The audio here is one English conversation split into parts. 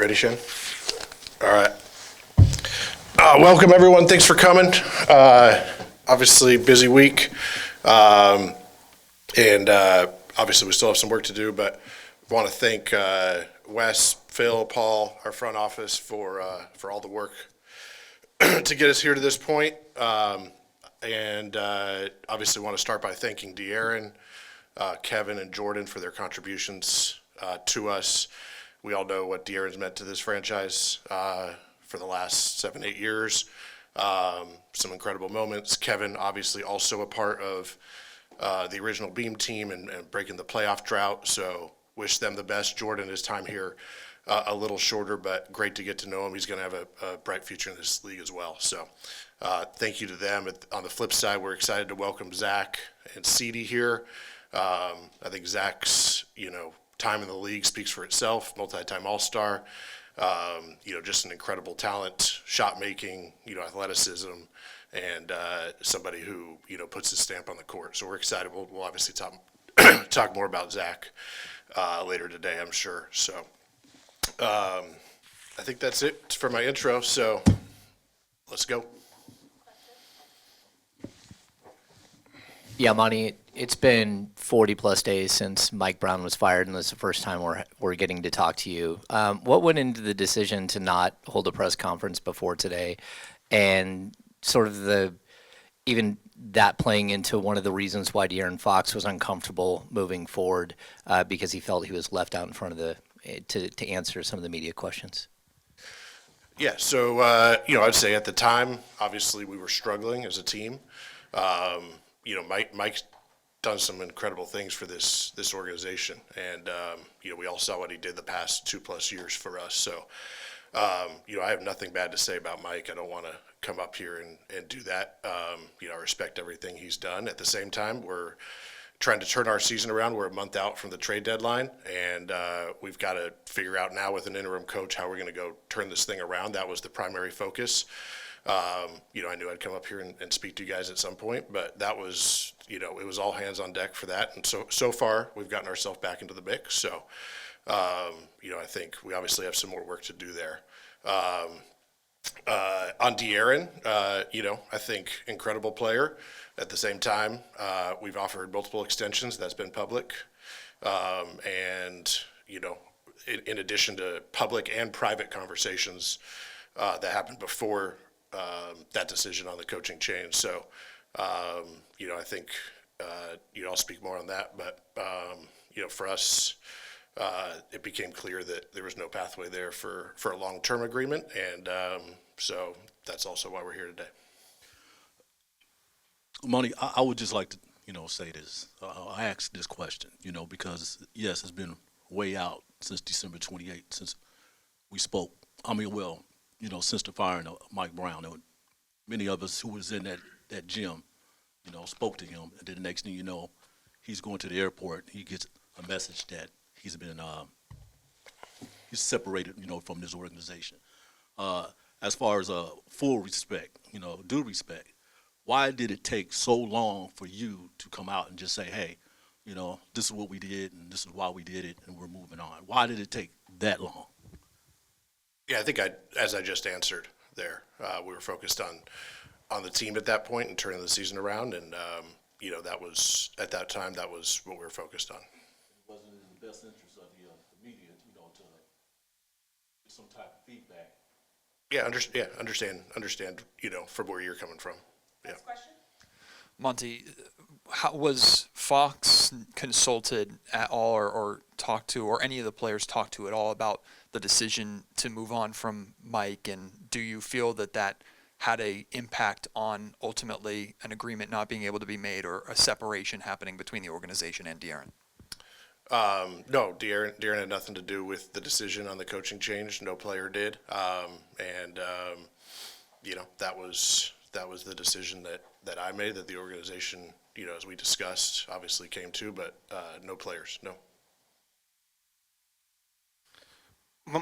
Ready, Shen? All right. Welcome, everyone. Thanks for coming. Obviously, busy week. And obviously, we still have some work to do, but I want to thank Wes, Phil, Paul, our front office for all the work to get us here to this point. And obviously, want to start by thanking De'Aaron, Kevin, and Jordan for their contributions to us. We all know what De'Aaron's meant to this franchise for the last 7-8 years. Some incredible moments. Kevin, obviously, also a part of the original Beam team and breaking the playoff drought. So wish them the best. Jordan, his time here a little shorter, but great to get to know him. He's going to have a bright future in this league as well. So thank you to them. On the flip side, we're excited to welcome Zach and Ceedee here. I think Zach's, time in the league speaks for itself. Multi-time All-Star. Just an incredible talent, shot making, athleticism, and somebody who puts his stamp on the court. So we're excited. We'll obviously talk more about Zach later today, I'm sure. So I think that's it for my intro. So let's go. Yeah, Monty, it's been 40-plus days since Mike Brown was fired, and this is the first time we're getting to talk to you. What went into the decision to not hold a press conference before today, and sort of even that playing into one of the reasons why De'Aaron Fox was uncomfortable moving forward because he felt he was left out in front of to answer some of the media questions? Yeah, so, I'd say at the time, obviously we were struggling as a team. Mike's done some incredible things for this organization, and we all saw what he did the past 2+ years for us. So, I have nothing bad to say about Mike. I don't want to come up here and do that. I respect everything he's done. At the same time, we're trying to turn our season around. We're a month out from the trade deadline, and we've got to figure out now with an interim coach how we're going to go turn this thing around. That was the primary focus. I knew I'd come up here and speak to you guys at some point, but that was, it was all hands on deck for that. And so far, we've gotten ourselves back into the mix. So, I think we obviously have some more work to do there. On De'Aaron, I think incredible player. At the same time, we've offered multiple extensions. That's been public. And, in addition to public and private conversations that happened before that decision on the coaching change. So, I think, I'll speak more on that. But, for us, it became clear that there was no pathway there for a long-term agreement. And so that's also why we're here today. Monty, I would just like to, say this. I asked this question, because, yes, it's been way out since December 28th, since we spoke. Since the firing of Mike Brown, many of us who was in that gym, spoke to him. And then the next thing you know, he's going to the airport. He gets a message that he's separated, from this organization. As far as full respect, due respect, why did it take so long for you to come out and just say, hey, this is what we did and this is why we did it and we're moving on? Why did it take that long? Yeah, I think as I just answered there, we were focused on the team at that point and turning the season around, and that was at that time that was what we were focused on. It wasn't in the best interest of the media, to get some type of feedback. Yeah, understand. From where you're coming from. Next question. Monty, how was Fox consulted at all or talked to, or any of the players talked to at all about the decision to move on from Mike? And do you feel that had a impact on ultimately an agreement not being able to be made or a separation happening between the organization and De'Aaron? No, De'Aaron had nothing to do with the decision on the coaching change. No player did. That was the decision that I made, that the organization, as we discussed, obviously came to, but no players, no.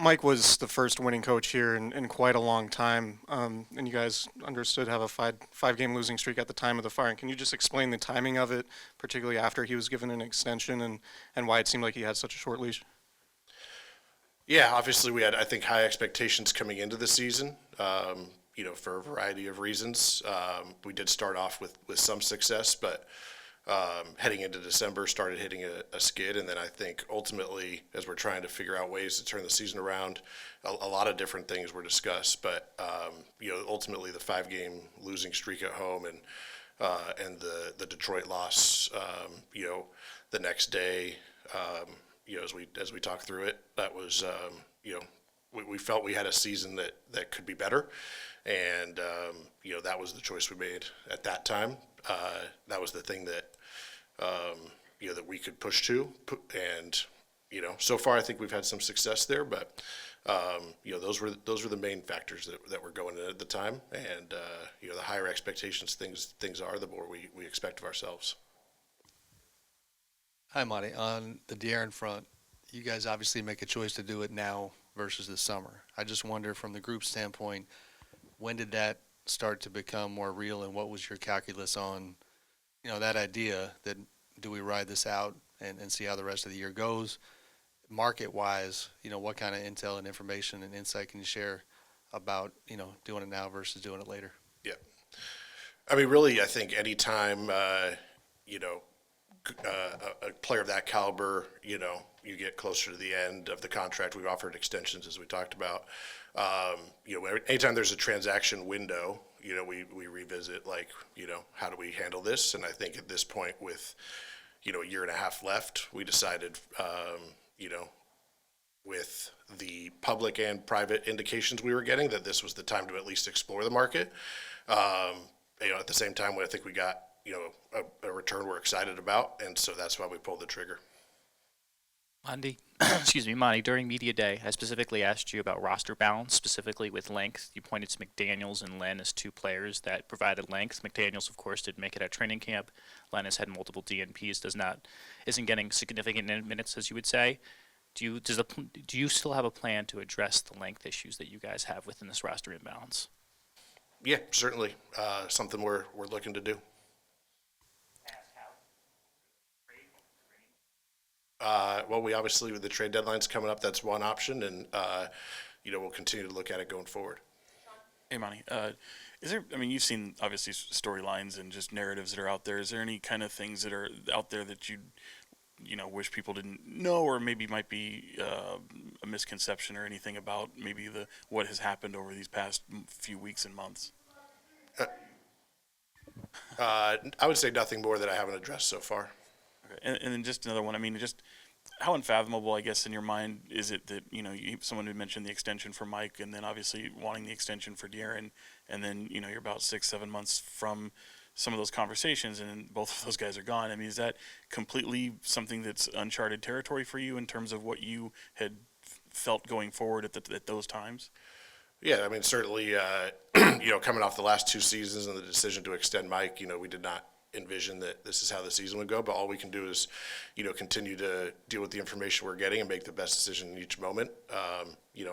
Mike was the first winning coach here in quite a long time, and you guys understood have a five-game losing streak at the time of the firing. Can you just explain the timing of it, particularly after he was given an extension, and why it seemed like he had such a short leash? Yeah, obviously we had, I think, high expectations coming into the season, for a variety of reasons. We did start off with some success, but heading into December started hitting a skid. And then I think ultimately, as we're trying to figure out ways to turn the season around, a lot of different things were discussed. But, ultimately the 5-game losing streak at home and the Detroit loss, the next day, as we talked through it, that was, we felt we had a season that could be better. And, that was the choice we made at that time. That was the thing that, that we could push to. And, so far I think we've had some success there, but, those were the main factors that were going in at the time. And, the higher expectations things are, the more we expect of ourselves. Hi, Monty. On the De'Aaron front, you guys obviously make a choice to do it now versus the summer. I just wonder, from the group standpoint, when did that start to become more real, and what was your calculus on, that idea that do we ride this out and see how the rest of the year goes? Market-wise, what kind of intel and information and insight can you share about, doing it now versus doing it later? Yeah. I mean, really, I think anytime, a player of that caliber, you get closer to the end of the contract. We've offered extensions, as we talked about. Anytime there's a transaction window, we revisit, how do we handle this? And I think at this point, with, a year and a half left, we decided, with the public and private indications we were getting, that this was the time to at least explore the market. At the same time, I think we got, a return we're excited about, and so that's why we pulled the trigger. Monty, Monty, during media day, I specifically asked you about roster balance, specifically with length. You pointed to McDaniels and Len as two players that provided length. McDaniels, of course, did make it at training camp. Len has had multiple DNPs, isn't getting significant minutes, as you would say. Do you still have a plan to address the length issues that you guys have within this roster imbalance? Yeah, certainly. Something we're looking to do. Well, we obviously, with the trade deadlines coming up, that's one option, and we'll continue to look at it going forward. Hey, Monty, you've seen obviously storylines and just narratives that are out there. Is there any kind of things that are out there that you wish people didn't know, or maybe might be a misconception or anything about maybe what has happened over these past few weeks and months? I would say nothing more that I haven't addressed so far. Okay. And then just another one. Just how unfathomable, I guess, in your mind is it that someone had mentioned the extension for Mike, and then obviously wanting the extension for De'Aaron, and then you're about 6-7 months from some of those conversations, and both of those guys are gone. Is that completely something that's uncharted territory for you in terms of what you had felt going forward at those times? Yeah, certainly, coming off the last 2 seasons and the decision to extend Mike, we did not envision that this is how the season would go, but all we can do is, continue to deal with the information we're getting and make the best decision in each moment.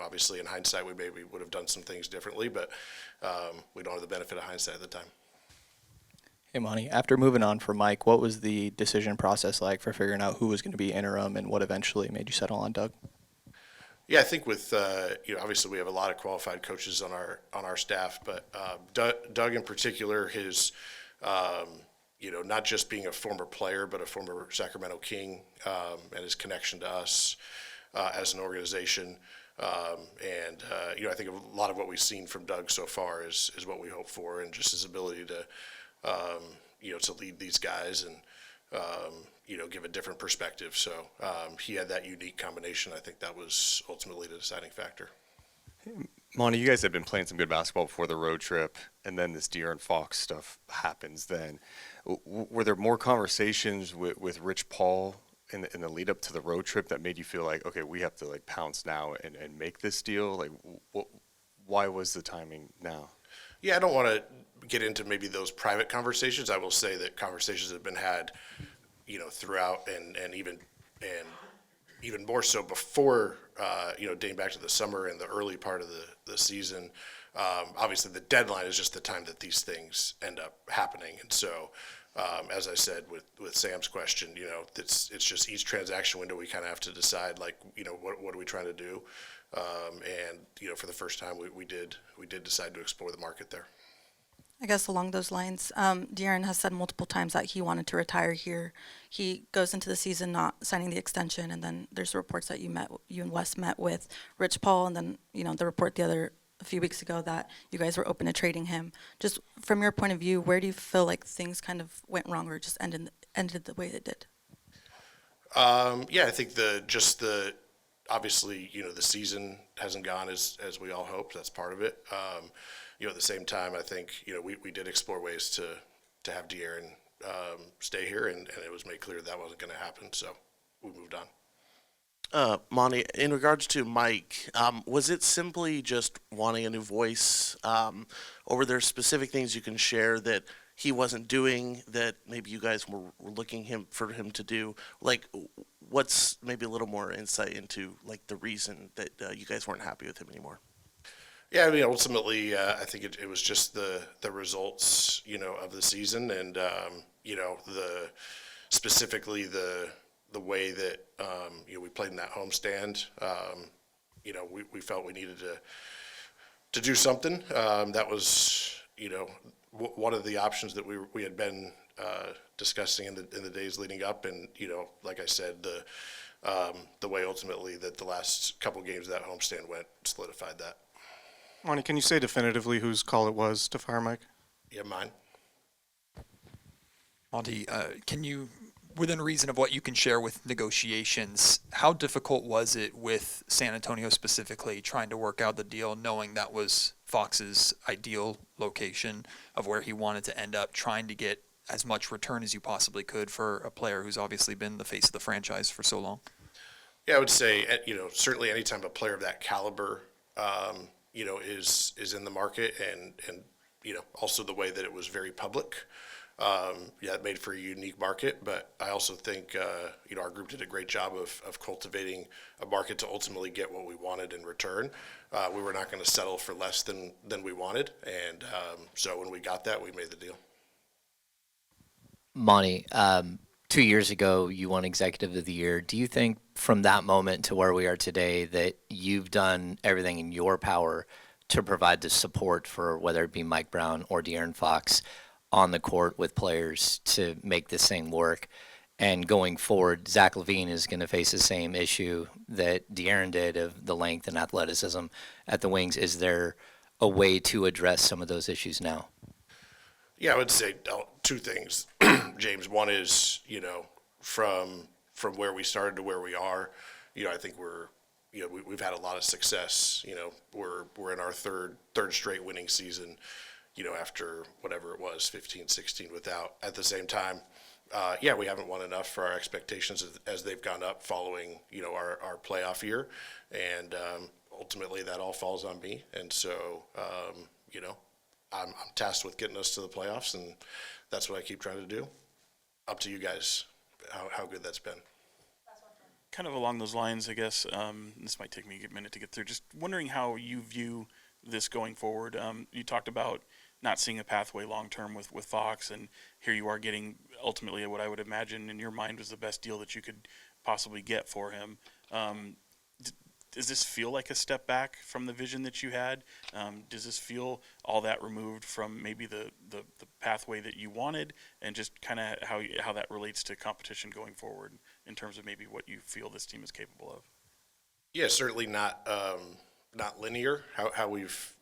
Obviously in hindsight, we maybe would have done some things differently, but we don't have the benefit of hindsight at the time. Hey, Monty, after moving on for Mike, what was the decision process like for figuring out who was going to be interim and what eventually made you settle on Doug? Yeah, I think with obviously we have a lot of qualified coaches on our staff, but Doug in particular, his not just being a former player, but a former Sacramento King, and his connection to us as an organization, and I think a lot of what we've seen from Doug so far is what we hope for, and just his ability to to lead these guys and give a different perspective. So he had that unique combination. I think that was ultimately the deciding factor. Monty, you guys have been playing some good basketball before the road trip, and then this De'Aaron Fox stuff happens then. Were there more conversations with Rich Paul in the lead up to the road trip that made you feel like, okay, we have to pounce now and make this deal? Why was the timing now? Yeah, I don't want to get into maybe those private conversations. I will say that conversations have been had, throughout and even more so before, dating back to the summer and the early part of the season, Obviously, the deadline is just the time that these things end up happening. And so, as I said with Sam's question, it's just each transaction window we kind of have to decide, like, what are we trying to do? And for the first time, we did decide to explore the market there. I guess along those lines, De'Aaron has said multiple times that he wanted to retire here. He goes into the season not signing the extension, and then there's reports that you and Wes met with Rich Paul, and then the report a few weeks ago that you guys were open to trading him. Just from your point of view, where do you feel like things kind of went wrong or just ended the way they did? I think obviously, the season hasn't gone as we all hoped. That's part of it. At the same time, I think, we did explore ways to have De'Aaron stay here, and it was made clear that wasn't going to happen, so we moved on. Monty, in regards to Mike, was it simply just wanting a new voice, or were there specific things you can share that he wasn't doing that maybe you guys were looking for him to do? Like, what's maybe a little more insight into, like, the reason that you guys weren't happy with him anymore? Yeah, I mean, ultimately, I think it was just the results, of the season, and specifically the way that we played in that homestand. We felt we needed to do something. That was one of the options that we had been discussing in the days leading up, and like I said, the way ultimately that the last couple games of that homestand went solidified that. Monty, can you say definitively whose call it was to fire Mike? Yeah, mine. Monty, can you, within reason of what you can share with negotiations, how difficult was it with San Antonio specifically trying to work out the deal, knowing that was Fox's ideal location of where he wanted to end up, trying to get as much return as you possibly could for a player who's obviously been the face of the franchise for so long? Yeah, I would say, certainly anytime a player of that caliber, is in the market, and also the way that it was very public. It made for a unique market, but I also think, our group did a great job of cultivating a market to ultimately get what we wanted in return. We were not going to settle for less than we wanted, and so when we got that, we made the deal. Monty, 2 years ago, you won Executive of the Year. Do you think from that moment to where we are today that you've done everything in your power to provide the support for whether it be Mike Brown or De'Aaron Fox on the court with players to make this thing work? And going forward, Zach LaVine is going to face the same issue that De'Aaron did of the length and athleticism at the wings. Is there a way to address some of those issues now? Yeah, I would say two things, James. One is, from where we started to where we are, I think we've had a lot of success. We're in our third straight winning season, after whatever it was, 15, 16 without. At the same time, we haven't won enough for our expectations as they've gone up following, our playoff year. And ultimately that all falls on me. And so, I'm tasked with getting us to the playoffs, and that's what I keep trying to do. Up to you guys, how good that's been. Kind of along those lines, I guess, this might take me a minute to get through. Just wondering how you view this going forward. You talked about not seeing a pathway long-term with Fox, and here you are getting ultimately what I would imagine in your mind was the best deal that you could possibly get for him. Does this feel like a step back from the vision that you had? Does this feel all that removed from maybe the pathway that you wanted, and just kind of how that relates to competition going forward in terms of maybe what you feel this team is capable of? Yeah, certainly not linear. How we've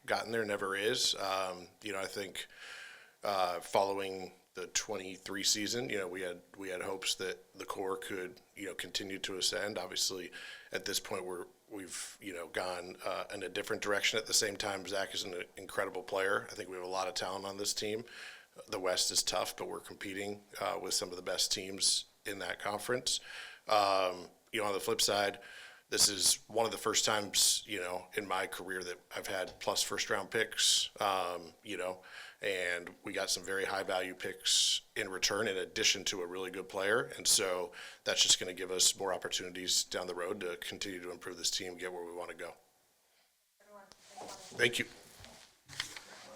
gotten there never is. I think following the 23 season, we had hopes that the core could continue to ascend. Obviously, at this point we've gone in a different direction. At the same time, Zach is an incredible player. I think we have a lot of talent on this team. The West is tough, but we're competing with some of the best teams in that conference. On the flip side, this is one of the first times, in my career that I've had plus first round picks, and we got some very high value picks in return in addition to a really good player. And so that's just going to give us more opportunities down the road to continue to improve this team, get where we want to go. Thank you.